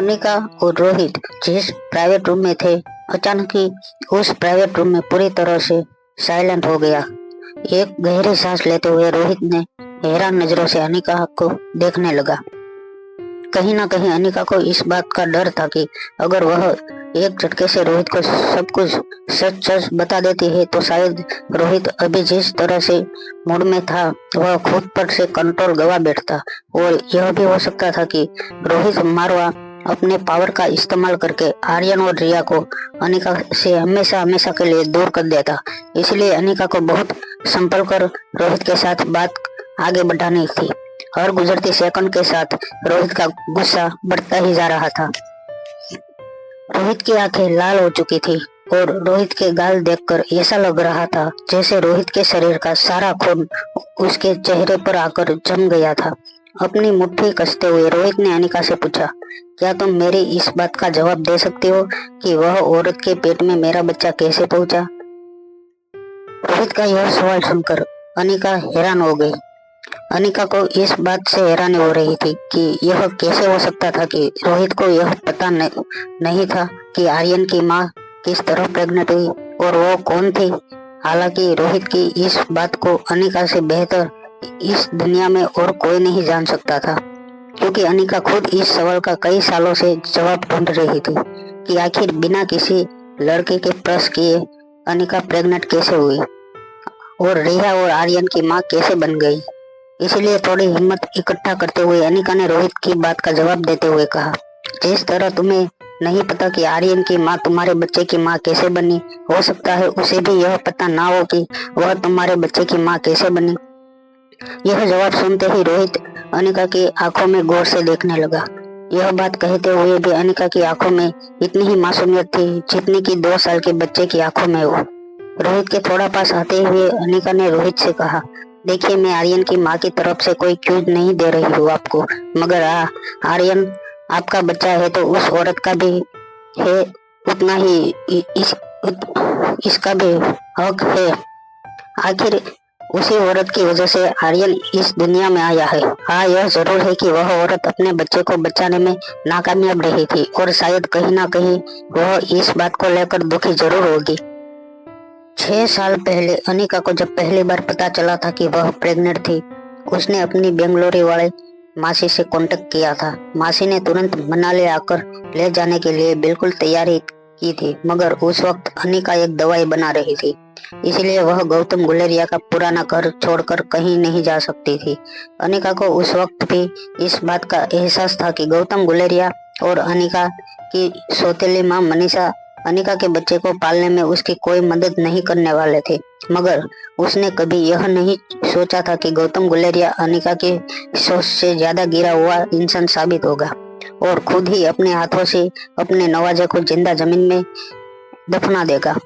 अनिका और रोहित जिस private room में थे, अचानक ही उस प्राइवेट रूम में पूरी तरह से साइलेंट हो गया। एक गहरी सांस लेते हुए रोहित ने हैरान नजरों से अनिका को देखने लगा। कहीं ना कहीं अनिका को इस बात का डर था कि अगर वह एक झटके से रोहित को सब कुछ सच सच बता देती है तो शायद रोहित अभी जिस तरह से मूड में था वह खुद पर से कंट्रोल गवा बैठता, और यह भी हो सकता था कि रोहित मारवा अपने पावर का इस्तेमाल करके आर्यन और रिया को अनिका से हमेशा हमेशा के लिए दूर कर देता। इसलिए अनिका को बहुत संभल कर रोहित के साथ बात आगे बढ़ानी थी। हर गुजरती सेकंड के साथ रोहित का गुस्सा बढ़ता ही जा रहा था। रोहित की आंखें लाल हो चुकी थी और रोहित के गाल देखकर ऐसा लग रहा था जैसे रोहित के शरीर का सारा खून उसके चेहरे पर आकर जम गया था। अपनी मुट्ठी कसते हुए रोहित ने अनिका से पूछा, क्या तुम मेरी इस बात का जवाब दे सकती हो कि वह औरत के पेट में मेरा बच्चा कैसे पहुंचा? रोहित का यह सवाल सुनकर अनिका हैरान हो गई। अनिका को इस बात से हैरानी हो रही थी कि यह कैसे हो सकता था कि रोहित को यह पता नहीं था कि आर्यन की माँ किस तरह प्रेग्नेंट हुई और वो कौन थी। हालांकि रोहित की इस बात को अनिका से बेहतर इस दुनिया में और कोई नहीं जान सकता था, क्योंकि अनिका खुद इस सवाल का कई सालों से जवाब ढूंढ रही थी कि आखिर बिना किसी लड़के के प्रश्न किए अनिका प्रेग्नेंट कैसे हुई और रिया और आर्यन की माँ कैसे बन गई। इसलिए थोड़ी हिम्मत इकट्ठा करते हुए अनिका ने रोहित की बात का जवाब देते हुए कहा, जिस तरह तुम्हें नहीं पता कि आर्यन की माँ तुम्हारे बच्चे की माँ कैसे बनी, हो सकता है उसे भी यह पता ना हो कि वह तुम्हारे बच्चे की माँ कैसे बनी। यह जवाब सुनते ही रोहित अनिका की आंखों में गौर से देखने लगा। यह बात कहते हुए भी अनिका की आंखों में इतनी ही मासूमियत थी जितनी की 2 साल के बच्चे की आंखों में हो। रोहित के थोड़ा पास आते हुए अनिका ने रोहित से कहा, देखिए, मैं आर्यन की माँ की तरफ से कोई क्यूज नहीं दे रही हूँ आपको, मगर आर्यन आपका बच्चा है तो उस औरत का भी है उतना ही इसका भी हक है। आखिर उसी औरत की वजह से आर्यन इस दुनिया में आया है। हाँ, यह जरूर है कि वह औरत अपने बच्चे को बचाने में नाकामयाब रही थी और शायद कहीं ना कहीं वह इस बात को लेकर दुखी जरूर होगी। 6 साल पहले अनिका को जब पहली बार पता चला था कि वह प्रेग्नेंट थी, उसने अपनी बेंगलोरी वाले मासी से कांटेक्ट किया था। मासी ने तुरंत मनाली आकर ले जाने के लिए बिल्कुल तैयारी की थी, मगर उस वक्त अनिका एक दवाई बना रही थी, इसलिए वह गौतम गुलेरिया का पुराना घर छोड़कर कहीं नहीं जा सकती थी। अनिका को उस वक्त भी इस बात का एहसास था कि गौतम गुलेरिया और अनिका की सौतेली माँ मनीषा अनिका के बच्चे को पालने में उसकी कोई मदद नहीं करने वाले थे, मगर उसने कभी यह नहीं सोचा था कि गौतम गुलेरिया अनिका की सोच से ज्यादा गिरा हुआ इंसान साबित होगा और खुद ही अपने हाथों से अपने नवाजे को जिंदा जमीन में दफना देगा।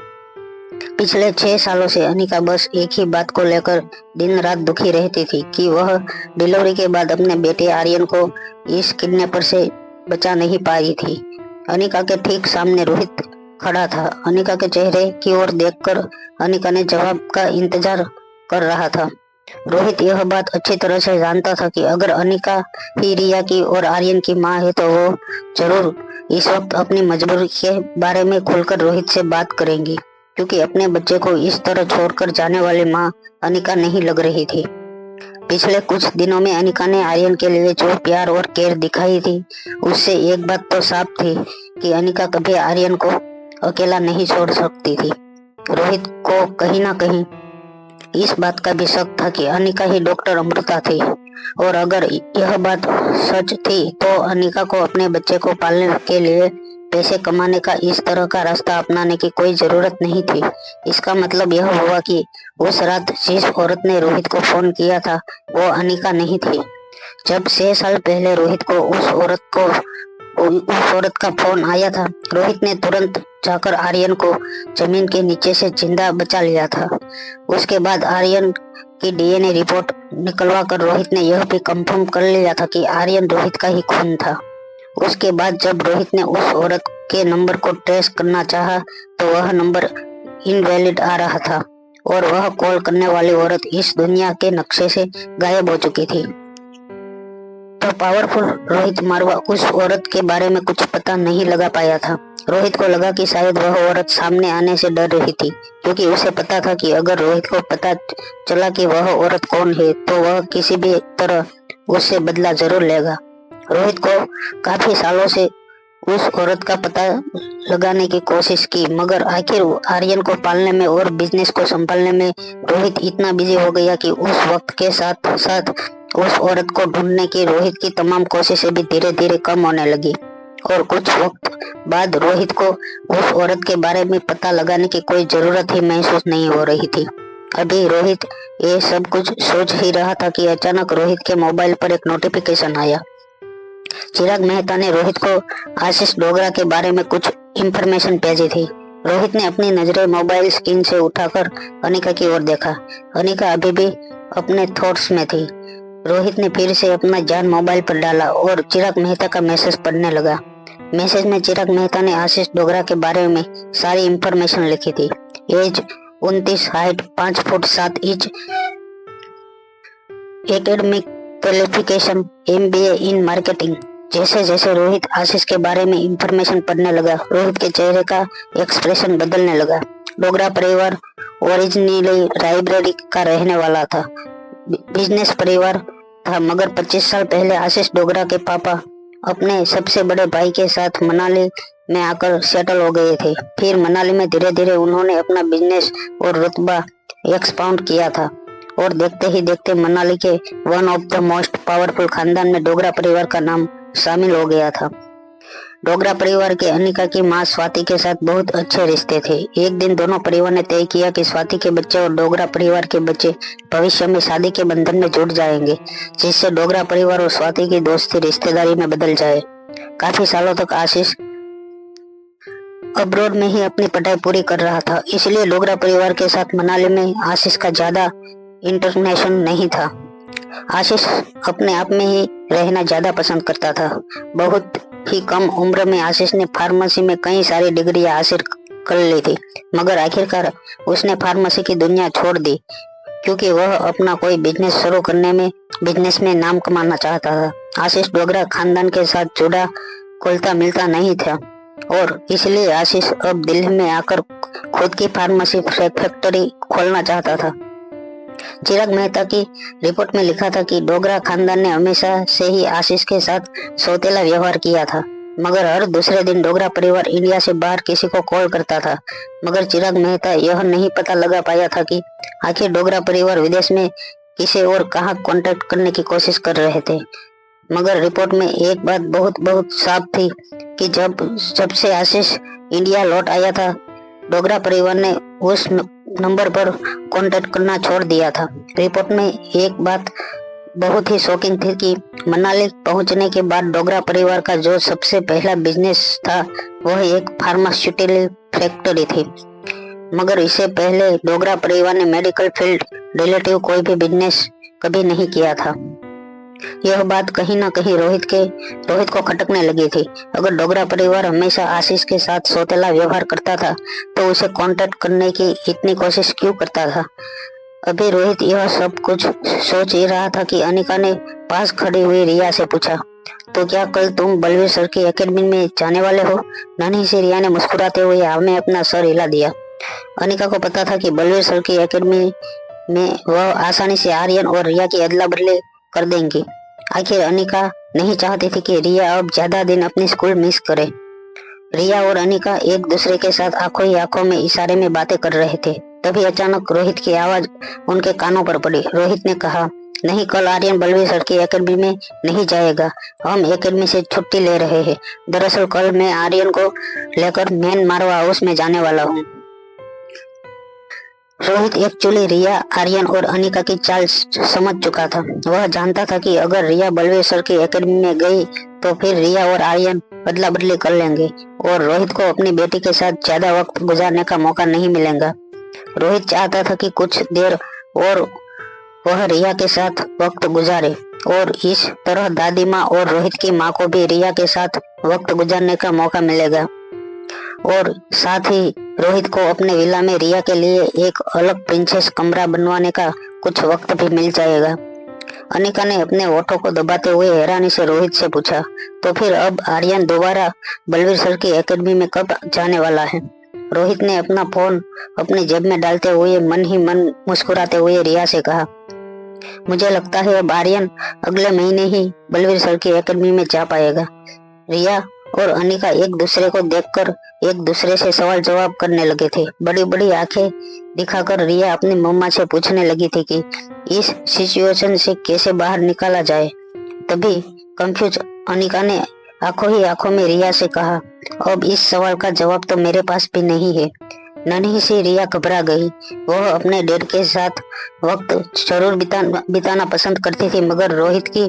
पिछले 6 सालों से अनिका बस एक ही बात को लेकर दिन रात दुखी रहती थी कि वह डिलीवरी के बाद अपने बेटे आर्यन को इस किडनैपर से बचा नहीं पाई थी। अनिका के ठीक सामने रोहित खड़ा था। अनिका के चेहरे की ओर देखकर अनिका ने जवाब का इंतजार कर रहा था। रोहित यह बात अच्छी तरह से जानता था कि अगर अनिका ही रिया की और आर्यन की माँ है तो वो जरूर इस वक्त अपनी मजबूरी के बारे में खुलकर रोहित से बात करेंगी, क्योंकि अपने बच्चे को इस तरह छोड़कर जाने वाली माँ अनिका नहीं लग रही थी। पिछले कुछ दिनों में अनिका ने आर्यन के लिए जो प्यार और केयर दिखाई थी, उससे एक बात तो साफ थी कि अनिका कभी आर्यन को अकेला नहीं छोड़ सकती थी। रोहित को कहीं ना कहीं इस बात का भी शक था कि अनिका ही डॉक्टर अमृता थी, और अगर यह बात सच थी तो अनिका को अपने बच्चे को पालने के लिए पैसे कमाने का इस तरह का रास्ता अपनाने की कोई जरूरत नहीं थी। इसका मतलब यह हुआ कि उस रात जिस औरत ने रोहित को फोन किया था वो अनिका नहीं थी। जब 6 साल पहले रोहित को उस औरत का फोन आया था, रोहित ने तुरंत जाकर आर्यन को जमीन के नीचे से जिंदा बचा लिया था। उसके बाद आर्यन की डीएनए रिपोर्ट निकलवा कर रोहित ने यह भी कंफर्म कर लिया था कि आर्यन रोहित का ही खून था। उसके बाद जब रोहित ने उस औरत के नंबर को ट्रेस करना चाहा तो वह नंबर इनवैलिड आ रहा था और वह कॉल करने वाली औरत इस दुनिया के नक्शे से गायब हो चुकी थी। तब पावरफुल रोहित मारवा उस औरत के बारे में कुछ पता नहीं लगा पाया था। रोहित को लगा कि शायद वह औरत सामने आने से डर रही थी, क्योंकि उसे पता था कि अगर रोहित को पता चला कि वह औरत कौन है तो वह किसी भी तरह उससे बदला जरूर लेगा। रोहित को काफी सालों से उस औरत का पता लगाने की कोशिश की, मगर आखिर आर्यन को पालने में और बिजनेस को संभालने में रोहित इतना बिजी हो गया कि उस वक्त के साथ साथ उस औरत को ढूंढने की रोहित की तमाम कोशिशें भी धीरे धीरे कम होने लगी। और कुछ वक्त बाद रोहित को उस औरत के बारे में पता लगाने की कोई जरूरत ही महसूस नहीं हो रही थी। अभी रोहित ये सब कुछ सोच ही रहा था कि अचानक रोहित के मोबाइल पर एक नोटिफिकेशन आया। चिराग मेहता ने रोहित को आशीष डोगरा के बारे में कुछ इंफॉर्मेशन भेजी थी। रोहित ने अपनी नजरें मोबाइल स्क्रीन से उठाकर अनिका की ओर देखा। अनिका अभी भी अपने थॉट्स में थी। रोहित ने फिर से अपना ध्यान मोबाइल पर डाला और चिराग मेहता का मैसेज पढ़ने लगा। मैसेज में चिराग मेहता ने आशीष डोगरा के बारे में सारी इंफॉर्मेशन लिखी थी। Age 29, height 5 foot 7 inch, academic qualification MBA in marketing. जैसे जैसे रोहित आशीष के बारे में इंफॉर्मेशन पढ़ने लगा, रोहित के चेहरे का एक्सप्रेशन बदलने लगा। डोगरा परिवार ओरिजिनली रायबरेली का रहने वाला था, बिजनेस परिवार था, मगर 25 साल पहले आशीष डोगरा के पापा अपने सबसे बड़े भाई के साथ मनाली में आकर सेटल हो गए थे। फिर मनाली में धीरे धीरे उन्होंने अपना बिजनेस और रुतबा एक्सपाउंड किया था और देखते ही देखते मनाली के one of the most powerful खानदान में डोगरा परिवार का नाम शामिल हो गया था। डोगरा परिवार के अनिका की मां स्वाति के साथ बहुत अच्छे रिश्ते थे। एक दिन दोनों परिवार ने तय किया कि स्वाति के बच्चे और डोगरा परिवार के बच्चे भविष्य में शादी के बंधन में जुड़ जाएंगे, जिससे डोगरा परिवार और स्वाति की दोस्ती रिश्तेदारी में बदल जाए। काफी सालों तक आशीष अब्रॉड में ही अपनी पढ़ाई पूरी कर रहा था, इसलिए डोगरा परिवार के साथ मनाली में आशीष का ज्यादा इंटरनेशन नहीं था। आशीष अपने आप में ही रहना ज्यादा पसंद करता था। बहुत ही कम उम्र में आशीष ने फार्मेसी में कई सारी डिग्री हासिल कर ली थी, मगर आखिरकार उसने फार्मेसी की दुनिया छोड़ दी, क्योंकि वह अपना कोई बिजनेस में नाम कमाना चाहता था। आशीष डोगरा खानदान के साथ जुड़ा खुलता मिलता नहीं था और इसलिए आशीष अब दिल्ली में आकर खुद की फार्मेसी फैक्ट्री खोलना चाहता था। चिराग मेहता की रिपोर्ट में लिखा था कि डोगरा खानदान ने हमेशा से ही आशीष के साथ सौतेला व्यवहार किया था, मगर हर दूसरे दिन डोगरा परिवार इंडिया से बाहर किसी को कॉल करता था। मगर चिराग मेहता यह नहीं पता लगा पाया था कि आखिर डोगरा परिवार विदेश में किसे और कहां कांटेक्ट करने की कोशिश कर रहे थे। मगर रिपोर्ट में एक बात बहुत साफ थी कि जब से आशीष इंडिया लौट आया था, डोगरा परिवार ने उस नंबर पर कांटेक्ट करना छोड़ दिया था। रिपोर्ट में एक बात बहुत ही शॉकिंग थी कि मनाली पहुंचने के बाद डोगरा परिवार का जो सबसे पहला बिजनेस था वह एक फार्मास्यूटिकल फैक्ट्री थी, मगर इससे पहले डोगरा परिवार ने मेडिकल फील्ड रिलेटिव कोई भी बिजनेस कभी नहीं किया था। यह बात कहीं ना कहीं रोहित को खटकने लगी थी। अगर डोगरा परिवार हमेशा आशीष के साथ सौतेला व्यवहार करता था तो उसे कांटेक्ट करने की इतनी कोशिश क्यों करता था। अभी रोहित यह सब कुछ सोच ही रहा था कि अनिका ने पास खड़ी हुई रिया से पूछा, तो क्या कल तुम बलवीर सर की एकेडमी में जाने वाले हो? नन्ही सी रिया ने मुस्कुराते हुए हमें अपना सर हिला दिया। अनिका को पता था कि बलवीर सर की एकेडमी में वह आसानी से आर्यन और रिया की अदला बदली कर देंगी। आखिर अनिका नहीं चाहती थी कि रिया अब ज्यादा दिन अपनी स्कूल मिस करे। रिया और अनिका एक दूसरे के साथ आंखों ही आंखों में इशारे में बातें कर रहे थे। तभी अचानक रोहित की आवाज उनके कानों पर पड़ी। रोहित ने कहा, नहीं, कल आर्यन बलवीर सर की एकेडमी में नहीं जाएगा। हम एकेडमी से छुट्टी ले रहे हैं। दरअसल कल मैं आर्यन को लेकर मेन मारवा हाउस में जाने वाला हूँ। रोहित एक्चुअली रिया, आर्यन और अनिका की चाल समझ चुका था। वह जानता था कि अगर रिया बलवीर सर की एकेडमी में गई तो फिर रिया और आर्यन बदला बदली कर लेंगे और रोहित को अपनी बेटी के साथ ज्यादा वक्त गुजारने का मौका नहीं मिलेगा। रोहित चाहता था कि कुछ देर और वह रिया के साथ वक्त गुजारे और इस तरह दादी माँ और रोहित की माँ को भी रिया के साथ वक्त गुजारने का मौका मिलेगा और साथ ही रोहित को अपने विला में रिया के लिए एक अलग प्रिंसेस कमरा बनवाने का कुछ वक्त भी मिल जाएगा। अनिका ने अपने होठों को दबाते हुए हैरानी से रोहित से पूछा, तो फिर अब आर्यन दोबारा बलवीर सर की एकेडमी में कब जाने वाला है? रोहित ने अपना फोन अपनी जेब में डालते हुए मन ही मन मुस्कुराते हुए रिया से कहा, मुझे लगता है अब आर्यन अगले महीने ही बलवीर सर की एकेडमी में जा पाएगा। रिया और अनिका एक दूसरे को देखकर एक दूसरे से सवाल जवाब करने लगे थे। बड़ी बड़ी आंखें दिखाकर रिया अपनी मम्मा से पूछने लगी थी कि इस सिचुएशन से कैसे बाहर निकाला जाए। तभी कंफ्यूज अनिका ने आंखों ही आंखों में रिया से कहा, अब इस सवाल का जवाब तो मेरे पास भी नहीं है। नन्ही सी रिया घबरा गई। वह अपने डैड के साथ वक्त जरूर बिताना पसंद करती थी, मगर रोहित की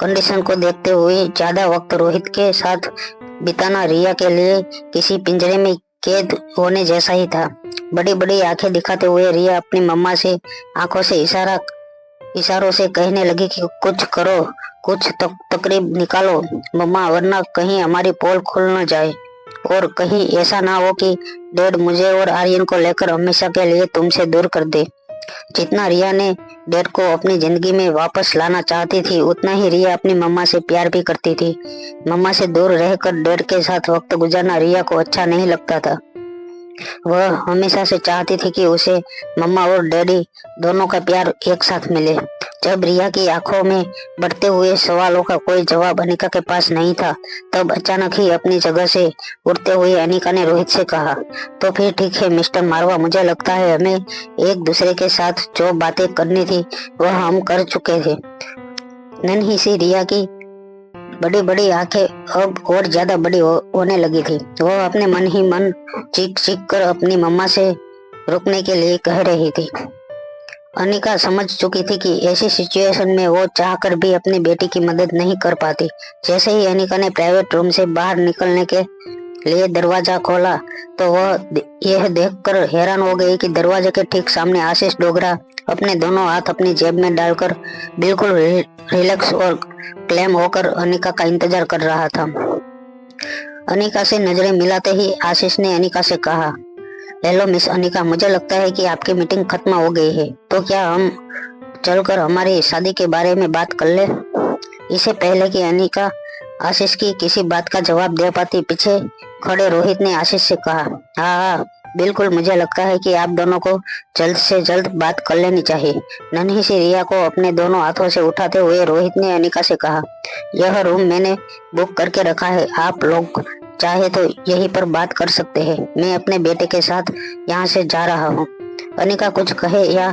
कंडीशन को देखते हुए ज्यादा वक्त रोहित के साथ बिताना रिया के लिए किसी पिंजरे में कैद होने जैसा ही था। बड़ी बड़ी आंखें दिखाते हुए रिया अपनी मम्मा से आंखों से इशारों से कहने लगी कि कुछ करो, कुछ तकरीब निकालो मम्मा, वरना कहीं हमारी पोल खुल न जाए और कहीं ऐसा ना हो कि डैड मुझे और आर्यन को लेकर हमेशा के लिए तुमसे दूर कर दे। जितना रिया ने डैड को अपनी जिंदगी में वापस लाना चाहती थी, उतना ही रिया अपनी मम्मा से प्यार भी करती थी। मम्मा से दूर रहकर डैड के साथ वक्त गुजारना रिया को अच्छा नहीं लगता था। वह हमेशा से चाहती थी कि उसे मम्मा और डैडी दोनों का प्यार एक साथ मिले। जब रिया की आंखों में बढ़ते हुए सवालों का कोई जवाब अनिका के पास नहीं था, तब अचानक ही अपनी जगह से उठते हुए अनिका ने रोहित से कहा, तो फिर ठीक है मिस्टर मारवा, मुझे लगता है हमें एक दूसरे के साथ जो बातें करनी थी वह हम कर चुके थे। नन्ही सी रिया की बड़ी बड़ी आंखें अब और ज्यादा बड़ी होने लगी थी। वह अपने मन ही मन चीख चीख कर अपनी मम्मा से रुकने के लिए कह रही थी। अनिका समझ चुकी थी कि ऐसी सिचुएशन में वो चाहकर भी अपनी बेटी की मदद नहीं कर पाती। जैसे ही अनिका ने प्राइवेट रूम से बाहर निकलने के लिए दरवाजा खोला, तो वह यह देखकर हैरान हो गई कि दरवाजे के ठीक सामने आशीष डोगरा अपने दोनों हाथ अपनी जेब में डालकर बिल्कुल रिलैक्स और क्लैम होकर अनिका का इंतजार कर रहा था। अनिका से नजरें मिलाते ही आशीष ने अनिका से कहा, हेलो मिस अनिका, मुझे लगता है कि आपकी मीटिंग खत्म हो गई है, तो क्या हम चलकर हमारी शादी के बारे में बात कर ले? इससे पहले कि अनिका आशीष की किसी बात का जवाब दे पाती, पीछे खड़े रोहित ने आशीष से कहा, हाँ बिल्कुल, मुझे लगता है कि आप दोनों को जल्द से जल्द बात कर लेनी चाहिए। नन्ही सी रिया को अपने दोनों हाथों से उठाते हुए रोहित ने अनिका से कहा, यह रूम मैंने बुक करके रखा है, आप लोग चाहे तो यहीं पर बात कर सकते हैं। मैं अपने बेटे के साथ यहाँ से जा रहा हूँ। अनिका कुछ कहे या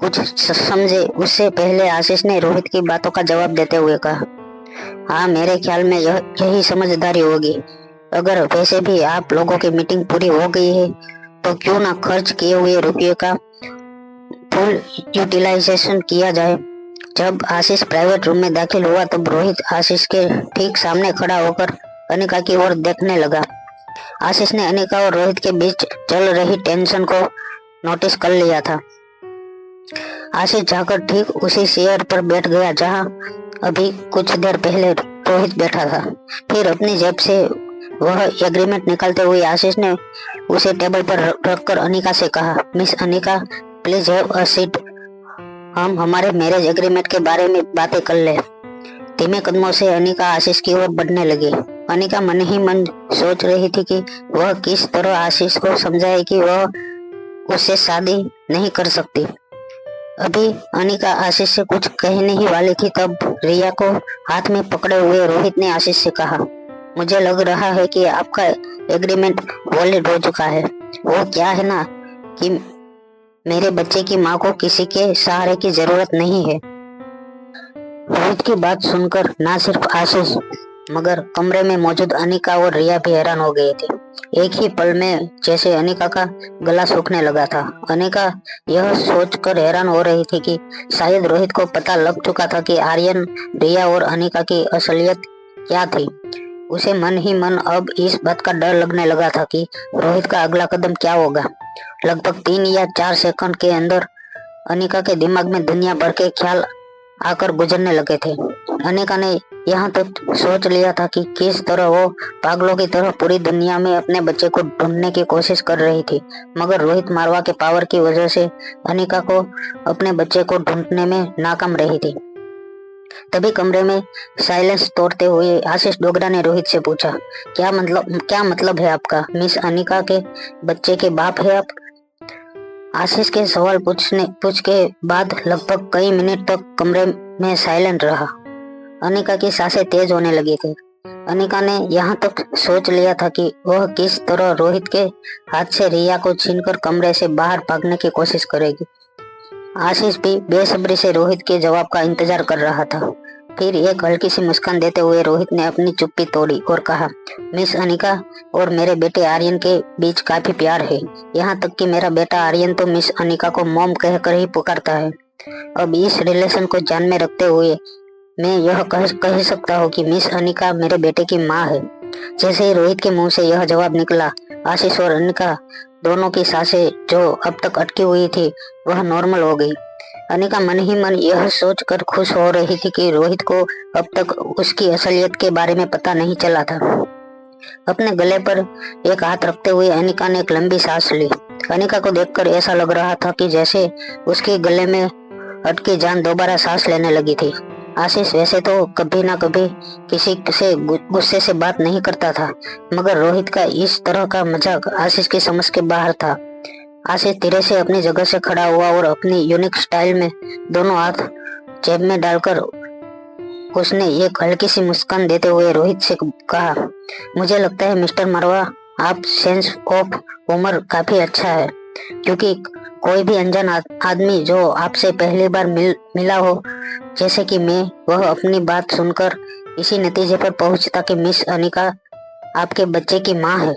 कुछ समझे उससे पहले आशीष ने रोहित की बातों का जवाब देते हुए कहा, हाँ मेरे ख्याल में यही समझदारी होगी। अगर वैसे भी आप लोगों की मीटिंग पूरी हो गई है, तो क्यों ना खर्च किए हुए रुपये का फुल यूटिलाइजेशन किया जाए। जब आशीष प्राइवेट रूम में दाखिल हुआ, तब रोहित आशीष के ठीक सामने खड़ा होकर अनिका की ओर देखने लगा। आशीष ने अनिका और रोहित के बीच चल रही टेंशन को नोटिस कर लिया था। आशीष जाकर ठीक उसी चेयर पर बैठ गया जहां अभी कुछ देर पहले रोहित बैठा था। फिर अपनी जेब से वह एग्रीमेंट निकालते हुए आशीष ने उसे टेबल पर रखकर अनिका से कहा, miss Anika please have a seat, हम हमारे मैरिज एग्रीमेंट के बारे में बातें कर ले। धीमे कदमों से अनिका आशीष की ओर बढ़ने लगी। अनिका मन ही मन सोच रही थी कि वह किस तरह आशीष को समझाए कि वह उससे शादी नहीं कर सकती। अभी अनिका आशीष से कुछ कहने ही वाली थी, तब रिया को हाथ में पकड़े हुए रोहित ने आशीष से कहा, मुझे लग रहा है कि आपका एग्रीमेंट वैलिड हो चुका है। वो क्या है ना कि मेरे बच्चे की माँ को किसी के सहारे की जरूरत नहीं है। रोहित की बात सुनकर ना सिर्फ आशीष मगर कमरे में मौजूद अनिका और रिया भी हैरान हो गए थे। एक ही पल में जैसे अनिका का गला सूखने लगा था। अनिका यह सोचकर हैरान हो रही थी कि शायद रोहित को पता लग चुका था कि आर्यन, रिया और अनिका की असलियत क्या थी। उसे मन ही मन अब इस बात का डर लगने लगा था कि रोहित का अगला कदम क्या होगा। लगभग 3 या 4 सेकंड के अंदर अनिका के दिमाग में दुनिया भर के ख्याल आकर गुजरने लगे थे। अनिका ने यहाँ तक सोच लिया था कि किस तरह वो पागलों की तरह पूरी दुनिया में अपने बच्चे को ढूंढने की कोशिश कर रही थी, मगर रोहित मारवा के पावर की वजह से अनिका को अपने बच्चे को ढूंढने में नाकाम रही थी। तभी कमरे में साइलेंस तोड़ते हुए आशीष डोगरा ने रोहित से पूछा, क्या मतलब है आपका? मिस अनिका के बच्चे के बाप है आप? आशीष के सवाल पूछ के बाद लगभग कई मिनट तक कमरे में साइलेंट रहा। अनिका की सांसें तेज होने लगी थी। अनिका ने यहाँ तक सोच लिया था कि वह किस तरह रोहित के हाथ से रिया को छीनकर कमरे से बाहर भागने की कोशिश करेगी। आशीष भी बेसब्री से रोहित के जवाब का इंतजार कर रहा था। फिर एक हल्की सी मुस्कान देते हुए रोहित ने अपनी चुप्पी तोड़ी और कहा, मिस अनिका और मेरे बेटे आर्यन के बीच काफी प्यार है। यहाँ तक कि मेरा बेटा आर्यन तो मिस अनिका को मॉम कहकर ही पुकारता है। अब इस रिलेशन को ध्यान में रखते हुए मैं यह कह सकता हूँ कि मिस अनिका मेरे बेटे की माँ है। जैसे ही रोहित के मुंह से यह जवाब निकला, आशीष और अनिका दोनों की सांसें जो अब तक अटकी हुई थी वह नॉर्मल हो गई। अनिका मन ही मन यह सोचकर खुश हो रही थी कि रोहित को अब तक उसकी असलियत के बारे में पता नहीं चला था। अपने गले पर एक हाथ रखते हुए अनिका ने एक लंबी सांस ली। अनिका को देखकर ऐसा लग रहा था कि जैसे उसके गले में अटकी जान दोबारा सांस लेने लगी थी। आशीष वैसे तो कभी ना कभी किसी से गुस्से से बात नहीं करता था, मगर रोहित का इस तरह का मजाक आशीष की समझ के बाहर था। आशीष धीरे से अपनी जगह से खड़ा हुआ और अपनी यूनिक स्टाइल में दोनों हाथ जेब में डालकर उसने एक हल्की सी मुस्कान देते हुए रोहित से कहा, मुझे लगता है मिस्टर मारवा आप सेंस ऑफ ह्यूमर काफी अच्छा है, क्योंकि कोई भी अनजान आदमी जो आपसे पहली बार मिला हो जैसे कि मैं, वह अपनी बात सुनकर इसी नतीजे पर पहुंचता कि मिस अनिका आपके बच्चे की माँ है।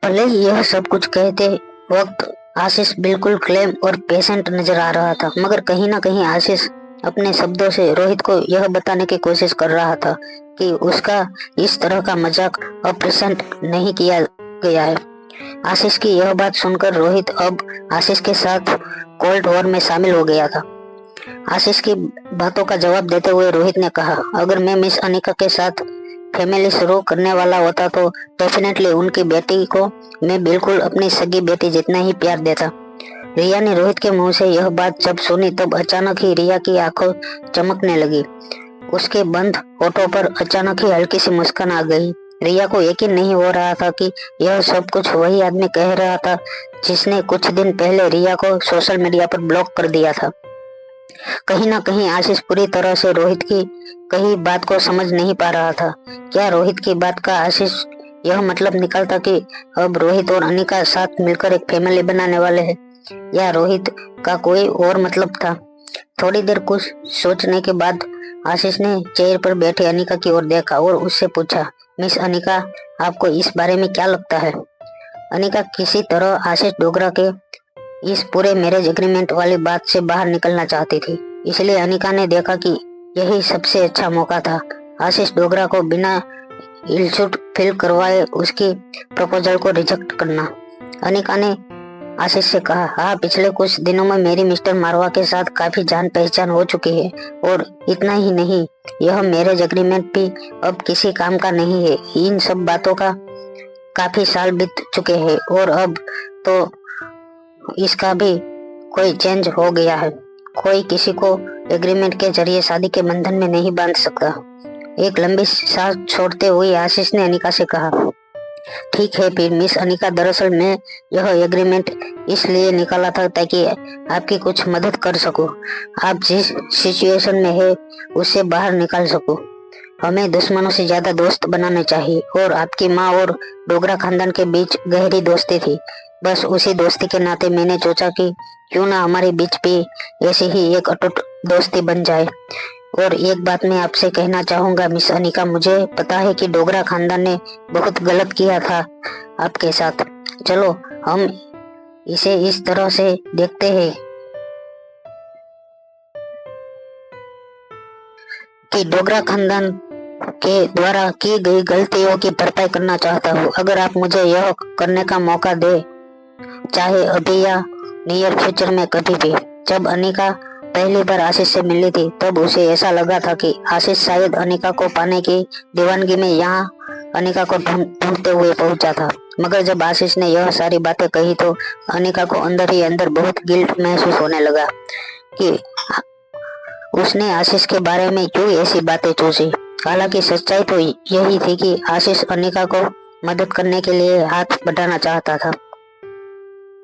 भले ही यह सब कुछ कहते वक्त आशीष बिल्कुल क्लेम और पेशेंट नजर आ रहा था, मगर कहीं ना कहीं आशीष अपने शब्दों से रोहित को यह बताने की कोशिश कर रहा था कि उसका इस तरह का मजाक अप्रिसेंट नहीं किया गया है। आशीष की यह बात सुनकर रोहित अब आशीष के साथ कोल्ड वॉर में शामिल हो गया था। आशीष की बातों का जवाब देते हुए रोहित ने कहा, अगर मैं मिस अनिका के साथ फैमिली शुरू करने वाला होता तो डेफिनेटली उनकी बेटी को मैं बिल्कुल अपनी सगी बेटी जितना ही प्यार देता। रिया ने रोहित के मुंह से यह बात जब सुनी तब अचानक ही रिया की आंखों चमकने लगी। उसके बंद होठों पर अचानक ही हल्की सी मुस्कान आ गई। रिया को यकीन नहीं हो रहा था कि यह सब कुछ वही आदमी कह रहा था जिसने कुछ दिन पहले रिया को सोशल मीडिया पर ब्लॉक कर दिया था। कहीं ना कहीं आशीष पूरी तरह से रोहित की कही बात को समझ नहीं पा रहा था। क्या रोहित की बात का आशीष यह मतलब निकालता कि अब रोहित और अनिका साथ मिलकर एक फैमिली बनाने वाले हैं, या रोहित का कोई और मतलब था? थोड़ी देर कुछ सोचने के बाद आशीष ने चेयर पर बैठे अनिका की ओर देखा और उससे पूछा, मिस अनिका आपको इस बारे में क्या लगता है? अनिका किसी तरह आशीष डोगरा के इस पूरे मैरिज एग्रीमेंट वाली बात से बाहर निकलना चाहती थी, इसलिए अनिका ने देखा कि यही सबसे अच्छा मौका था आशीष डोगरा को बिना इल्सूट फील करवाए उसकी प्रपोजल को रिजेक्ट करना। अनिका ने आशीष से कहा, हाँ, पिछले कुछ दिनों में मेरी मिस्टर मारवा के साथ काफी जान पहचान हो चुकी है, और इतना ही नहीं, यह मैरिज एग्रीमेंट भी अब किसी काम का नहीं है। इन सब बातों का काफी साल बीत चुके हैं और अब तो इसका भी कोई चेंज हो गया है। कोई किसी को एग्रीमेंट के जरिए शादी के बंधन में नहीं बांध सकता। एक लंबी सांस छोड़ते हुए आशीष ने अनिका से कहा, ठीक है फिर मिस अनिका, दरअसल मैं यह एग्रीमेंट इसलिए निकाला था ताकि आपकी कुछ मदद कर सकूं। आप जिस सिचुएशन में है उससे बाहर निकाल सकूं। हमें दुश्मनों से ज्यादा दोस्त बनाने चाहिए, और आपकी माँ और डोगरा खानदान के बीच गहरी दोस्ती थी। बस उसी दोस्ती के नाते मैंने सोचा कि क्यों ना हमारे बीच भी ऐसी ही एक अटूट दोस्ती बन जाए। और एक बात मैं आपसे कहना चाहूंगा मिस अनिका, मुझे पता है कि डोगरा खानदान ने बहुत गलत किया था आपके साथ। चलो हम इसे इस तरह से देखते हैं कि डोगरा खानदान के द्वारा की गई गलतियों की भरपाई करना चाहता हूँ। अगर आप मुझे यह करने का मौका दे, चाहे अभी या नियर फ्यूचर में कभी भी। जब अनिका पहली बार आशीष से मिली थी तब उसे ऐसा लगा था कि आशीष शायद अनिका को पाने की दीवानगी में यहाँ अनिका को ढूंढते हुए पहुंचा था, मगर जब आशीष ने यह सारी बातें कही तो अनिका को अंदर ही अंदर बहुत गिल्ट महसूस होने लगा। कि उसने आशीष के बारे में क्यों ऐसी बातें सोची। हालांकि सच्चाई तो यही थी कि आशीष अनिका को मदद करने के लिए हाथ बढ़ाना चाहता था।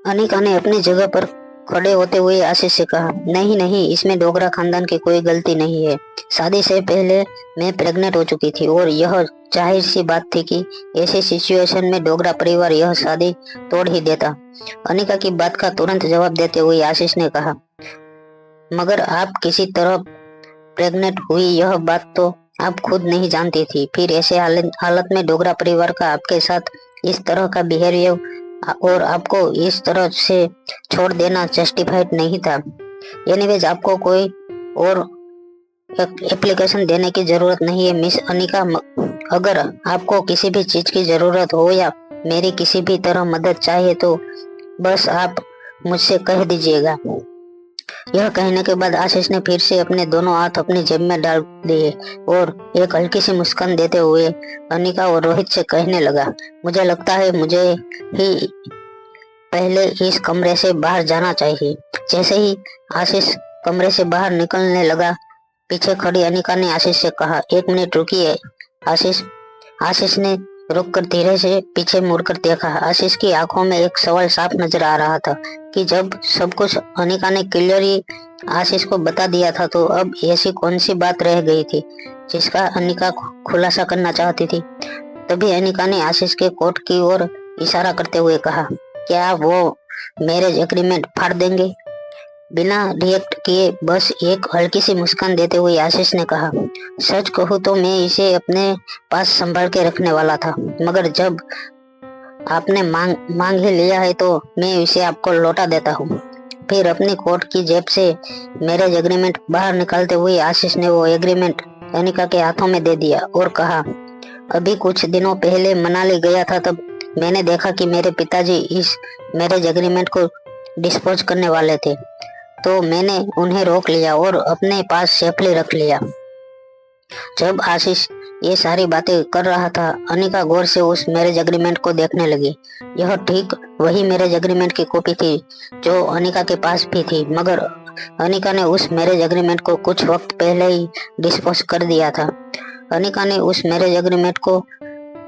अनिका ने अपनी जगह पर खड़े होते हुए आशीष से कहा, नहीं नहीं, इसमें डोगरा खानदान की कोई गलती नहीं है। शादी से पहले मैं प्रेग्नेंट हो चुकी थी और यह जाहिर सी बात थी कि ऐसी सिचुएशन में डोगरा परिवार यह शादी तोड़ ही देता। अनिका की बात का तुरंत जवाब देते हुए आशीष ने कहा, मगर आप किसी तरह प्रेग्नेंट हुई यह बात तो आप खुद नहीं जानती थी। फिर ऐसे हालत में डोगरा परिवार का आपके साथ इस तरह का बिहेवियर और आपको इस तरह से छोड़ देना जस्टिफाइड नहीं था। एनीवेज, आपको कोई और एप्लीकेशन देने की जरूरत नहीं है मिस अनिका। अगर आपको किसी भी चीज की जरूरत हो या मेरी किसी भी तरह मदद चाहिए तो बस आप मुझसे कह दीजिएगा। यह कहने के बाद आशीष ने फिर से अपने दोनों हाथ अपनी जेब में डाल दिए और एक हल्की सी मुस्कान देते हुए अनिका और रोहित से कहने लगा, मुझे लगता है मुझे ही पहले इस कमरे से बाहर जाना चाहिए। जैसे ही आशीष कमरे से बाहर निकलने लगा, पीछे खड़ी अनिका ने आशीष से कहा, एक मिनट रुकिए आशीष। आशीष ने रुककर धीरे से पीछे मुड़कर देखा। आशीष की आंखों में एक सवाल साफ नजर आ रहा था कि जब सब कुछ अनिका ने क्लियरली आशीष को बता दिया था तो अब ऐसी कौन सी बात रह गई थी जिसका अनिका खुलासा करना चाहती थी। तभी अनिका ने आशीष के कोट की ओर इशारा करते हुए कहा, क्या वो मैरिज एग्रीमेंट फाड़ देंगे? बिना रिएक्ट किए बस एक हल्की सी मुस्कान देते हुए आशीष ने कहा, सच कहूँ तो मैं इसे अपने पास संभाल के रखने वाला था, मगर जब आपने मांग ही लिया है तो मैं इसे आपको लौटा देता हूँ। फिर अपनी कोट की जेब से मैरिज एग्रीमेंट बाहर निकालते हुए आशीष ने वो एग्रीमेंट अनिका के हाथों में दे दिया और कहा, अभी कुछ दिनों पहले मनाली गया था तब मैंने देखा कि मेरे पिताजी इस मैरिज एग्रीमेंट को डिस्पोज करने वाले थे, तो मैंने उन्हें रोक लिया और अपने पास सेफली रख लिया। जब आशीष ये सारी बातें कर रहा था, अनिका गौर से उस मैरिज एग्रीमेंट को देखने लगी। यह ठीक वही मैरिज एग्रीमेंट की कॉपी थी जो अनिका के पास भी थी, मगर अनिका ने उस मैरिज एग्रीमेंट को कुछ वक्त पहले ही डिस्पोज कर दिया था। अनिका ने उस मैरिज एग्रीमेंट को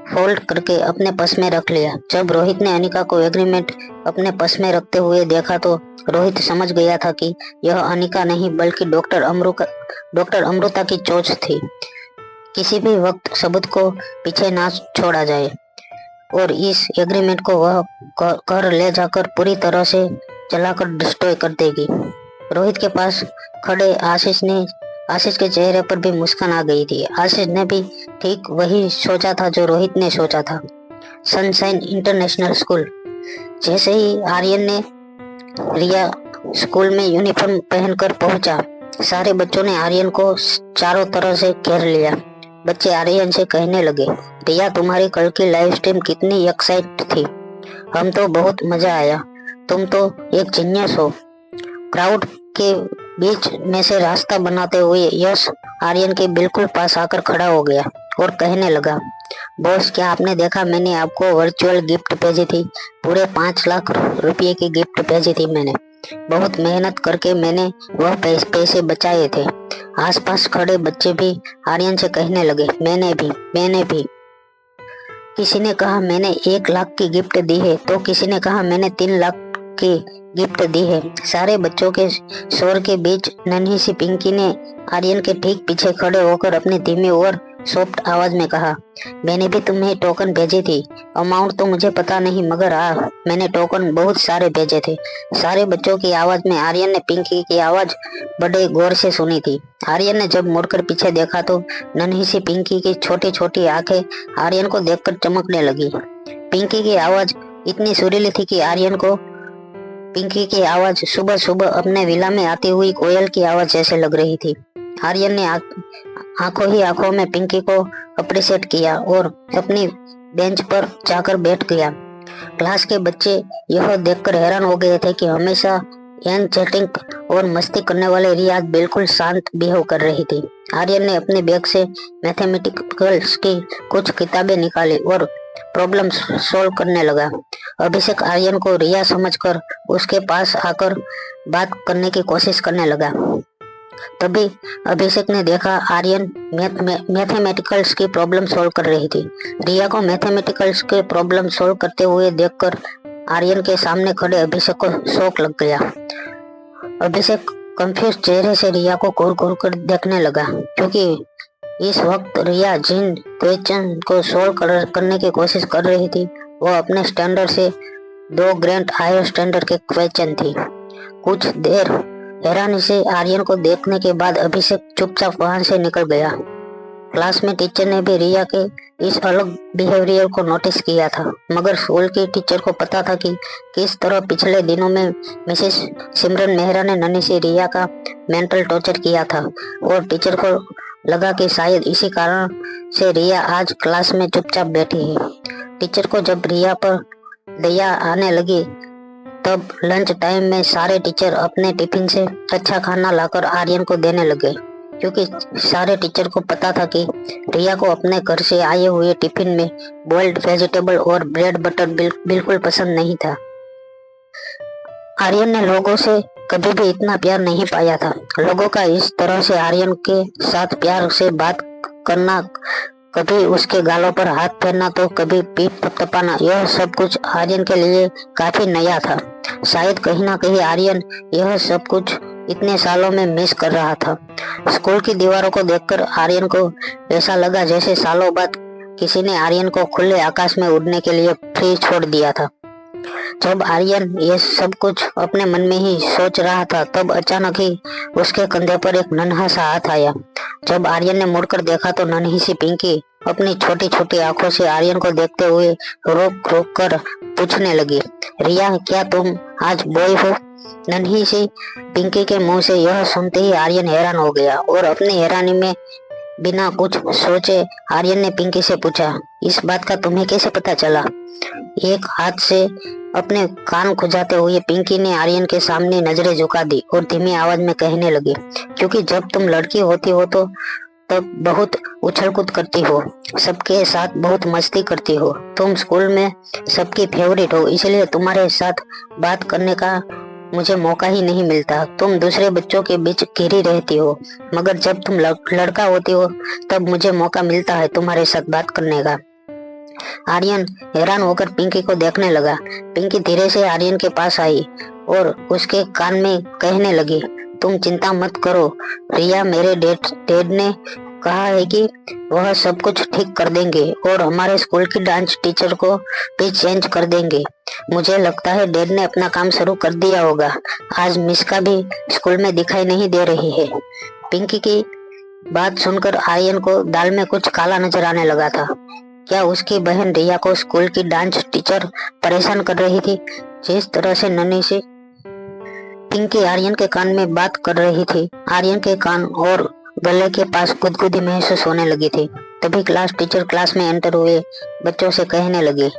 फोल्ड करके अपने पर्स में रख लिया। जब रोहित ने अनिका को एग्रीमेंट अपने पर्स में रखते हुए देखा तो रोहित समझ गया था कि यह अनिका नहीं बल्कि डॉक्टर अमृता की चोट थी। किसी भी वक्त सबूत को पीछे ना छोड़ा जाए और इस एग्रीमेंट को वह घर ले जाकर पूरी तरह से जलाकर डिस्ट्रॉय कर देगी। रोहित के पास खड़े आशीष के चेहरे पर भी मुस्कान आ गई थी। आशीष ने भी ठीक वही सोचा था जो रोहित ने सोचा था। Sunshine international school. जैसे ही आर्यन ने रिया स्कूल में यूनिफॉर्म पहनकर पहुंचा, सारे बच्चों ने आर्यन को चारों तरफ से घेर लिया। बच्चे आर्यन से कहने लगे, रिया तुम्हारी कल की लाइव स्ट्रीम कितनी एक्साइट थी, हम तो बहुत मजा आया, तुम तो एक जीनियस हो। क्राउड के बीच में से रास्ता बनाते हुए यश आर्यन के बिल्कुल पास आकर खड़ा हो गया और कहने लगा, बॉस क्या आपने देखा, मैंने आपको वर्चुअल गिफ्ट भेजी थी, पूरे 5 लाख रुपए की गिफ्ट भेजी थी मैंने। बहुत मेहनत करके मैंने वह पैसे बचाए थे। आसपास खड़े बच्चे भी आर्यन से कहने लगे, मैंने भी। किसी ने कहा मैंने 1 लाख की गिफ्ट दी है तो किसी ने कहा मैंने 3 लाख की गिफ्ट दी है। सारे बच्चों के शोर के बीच नन्ही सी पिंकी ने आर्यन के ठीक पीछे खड़े होकर अपनी धीमी और सॉफ्ट आवाज में कहा, मैंने भी तुम्हें टोकन भेजी थी, अमाउंट तो मुझे पता नहीं मगर मैंने टोकन बहुत सारे भेजे थे। सारे बच्चों की आवाज में आर्यन ने पिंकी की आवाज बड़े गौर से सुनी थी। आर्यन ने जब मुड़कर पीछे देखा तो नन्ही सी पिंकी की छोटी छोटी आंखें आर्यन को देखकर चमकने लगी। पिंकी की आवाज इतनी सुरीली थी कि आर्यन को पिंकी की आवाज सुबह सुबह अपने विला में आती हुई कोयल की आवाज जैसे लग रही थी। आर्यन ने आंखों में पिंकी को अप्रिशिएट किया और अपनी बेंच पर जाकर बैठ गया। क्लास के बच्चे यह देखकर हैरान हो गए थे कि हमेशा एनर्जेटिक और मस्ती करने वाले रिया बिल्कुल शांत बिहेव कर रही थी। आर्यन ने अपने बैग से मैथमेटिक्स की कुछ किताबें निकाली और प्रॉब्लम सॉल्व करने लगा। अभिषेक आर्यन को रिया समझकर उसके पास आकर बात करने की कोशिश करने लगा। तभी अभिषेक ने देखा आर्यन मैथमेटिकल्स की प्रॉब्लम सॉल्व कर रही थी। रिया को मैथमेटिकल्स के प्रॉब्लम सॉल्व करते हुए देखकर आर्यन के सामने खड़े अभिषेक को शौक लग गया। अभिषेक कंफ्यूज चेहरे से रिया को घूर घूर कर देखने लगा, क्योंकि इस वक्त रिया जिन क्वेश्चन को सॉल्व करने की कोशिश कर रही थी वो अपने स्टैंडर्ड से 2 ग्रेड हायर स्टैंडर्ड के क्वेश्चन थी। कुछ देर हैरानी से आर्यन को देखने के बाद अभिषेक चुपचाप वहां से निकल गया। क्लास में टीचर ने भी रिया के इस अलग बिहेवियर को नोटिस किया था, मगर स्कूल की टीचर को पता था कि किस तरह पिछले दिनों में मिसेस सिमरन मेहरा ने नन्ही सी रिया का मेंटल टॉर्चर किया था, और टीचर को लगा कि शायद इसी कारण से रिया आज क्लास में चुपचाप बैठी है। टीचर को जब रिया पर दया आने लगी तब लंच टाइम में सारे टीचर अपने टिफिन से अच्छा खाना लाकर आर्यन को देने लगे, क्योंकि सारे टीचर को पता था कि रिया को अपने घर से आए हुए टिफिन में बॉइल्ड वेजिटेबल और ब्रेड बटर बिल्कुल पसंद नहीं था। आर्यन ने लोगों से कभी भी इतना प्यार नहीं पाया था। लोगों का इस तरह से आर्यन के साथ प्यार से बात करना, कभी उसके गालों पर हाथ फेरना तो कभी पीठ थपथपाना, यह सब कुछ आर्यन के लिए काफी नया था। शायद कहीं ना कहीं आर्यन यह सब कुछ इतने सालों में मिस कर रहा था। स्कूल की दीवारों को देखकर आर्यन को ऐसा लगा जैसे सालों बाद किसी ने आर्यन को खुले आकाश में उड़ने के लिए फ्री छोड़ दिया था। जब आर्यन ये सब कुछ अपने मन में ही सोच रहा था तब अचानक ही उसके कंधे पर एक नन्हा सा हाथ आया। जब आर्यन ने मुड़कर देखा तो नन्ही सी पिंकी अपनी छोटी छोटी आंखों से आर्यन को देखते हुए रोक रोक कर पूछने लगी, रिया क्या तुम आज बॉय हो? नन्ही सी पिंकी के मुंह से यह सुनते ही आर्यन हैरान हो गया, और अपनी हैरानी में बिना कुछ सोचे आर्यन ने पिंकी से पूछा, इस बात का तुम्हें कैसे पता चला? एक हाथ से अपने कान खुजाते हुए पिंकी ने आर्यन के सामने नजरें झुका दी और धीमी आवाज में कहने लगी, क्योंकि जब तुम लड़की होती हो तो तब बहुत उछल कूद करती हो, सबके साथ बहुत मस्ती करती हो, तुम स्कूल में सबकी फेवरेट हो, इसलिए तुम्हारे साथ बात करने का मुझे मौका ही नहीं मिलता। तुम दूसरे बच्चों के बीच घिरी रहती हो, मगर जब तुम लड़का होती हो तब मुझे मौका मिलता है तुम्हारे साथ बात करने का। आर्यन हैरान होकर पिंकी को देखने लगा। पिंकी धीरे से आर्यन के पास आई और उसके कान में कहने लगी, तुम चिंता मत करो रिया, मेरे डैड ने कहा है कि वह सब कुछ ठीक कर देंगे और हमारे स्कूल की डांस टीचर को भी चेंज कर देंगे। मुझे लगता है डैड ने अपना काम शुरू कर दिया होगा। आज मिस का भी स्कूल में दिखाई नहीं दे रही है। पिंकी की बात सुनकर आर्यन को दाल में कुछ काला नजर आने लगा था। क्या उसकी बहन रिया को स्कूल की डांस टीचर परेशान कर रही थी? जिस तरह से नन्ही सी पिंकी आर्यन के कान में बात कर रही थी, आर्यन के कान और गले के पास गुदगुदी महसूस होने लगी थी। तभी क्लास टीचर क्लास में एंटर हुए बच्चों से कहने लगे,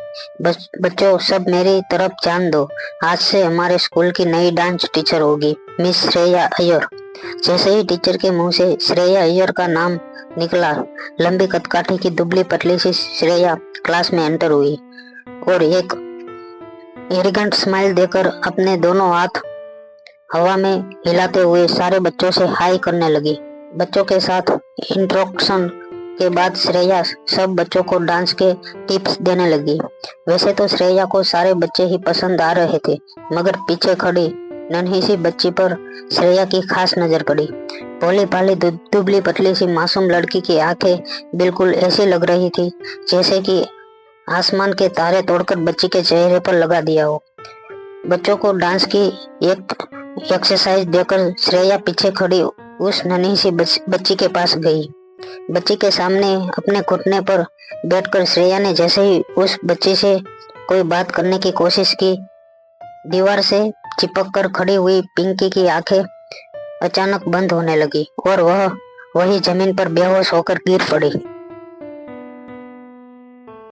बच्चों सब मेरी तरफ ध्यान दो, आज से हमारे स्कूल की नई डांस टीचर होगी मिस श्रेया अय्यर। जैसे ही टीचर के मुंह से श्रेया अय्यर का नाम निकला, लंबी कदकाठी की दुबली पतली सी श्रेया क्लास में एंटर हुई और एक एरिगेंट स्माइल देकर अपने दोनों हाथ हवा में हिलाते हुए सारे बच्चों से हाई करने लगी। बच्चों के साथ इंट्रोडक्शन के बाद श्रेया सब बच्चों को डांस के टिप्स देने लगी। वैसे तो श्रेया को सारे बच्चे ही पसंद आ रहे थे, मगर पीछे खड़ी नन्ही सी बच्ची पर श्रेया की खास नजर पड़ी। भोली भाली दुबली पतली सी मासूम लड़की की आंखें बिल्कुल ऐसी लग रही थी जैसे कि आसमान के तारे तोड़कर बच्ची के चेहरे पर लगा दिया हो। बच्चों को डांस की एक एक्सरसाइज देकर श्रेया पीछे खड़ी उस नन्ही सी बच्ची के पास गई। बच्ची के सामने अपने घुटने पर बैठकर श्रेया ने जैसे ही उस बच्ची से कोई बात करने की कोशिश की, दीवार से चिपक कर खड़ी हुई पिंकी की आंखें अचानक बंद होने लगी और वह वही जमीन पर बेहोश होकर गिर पड़ी।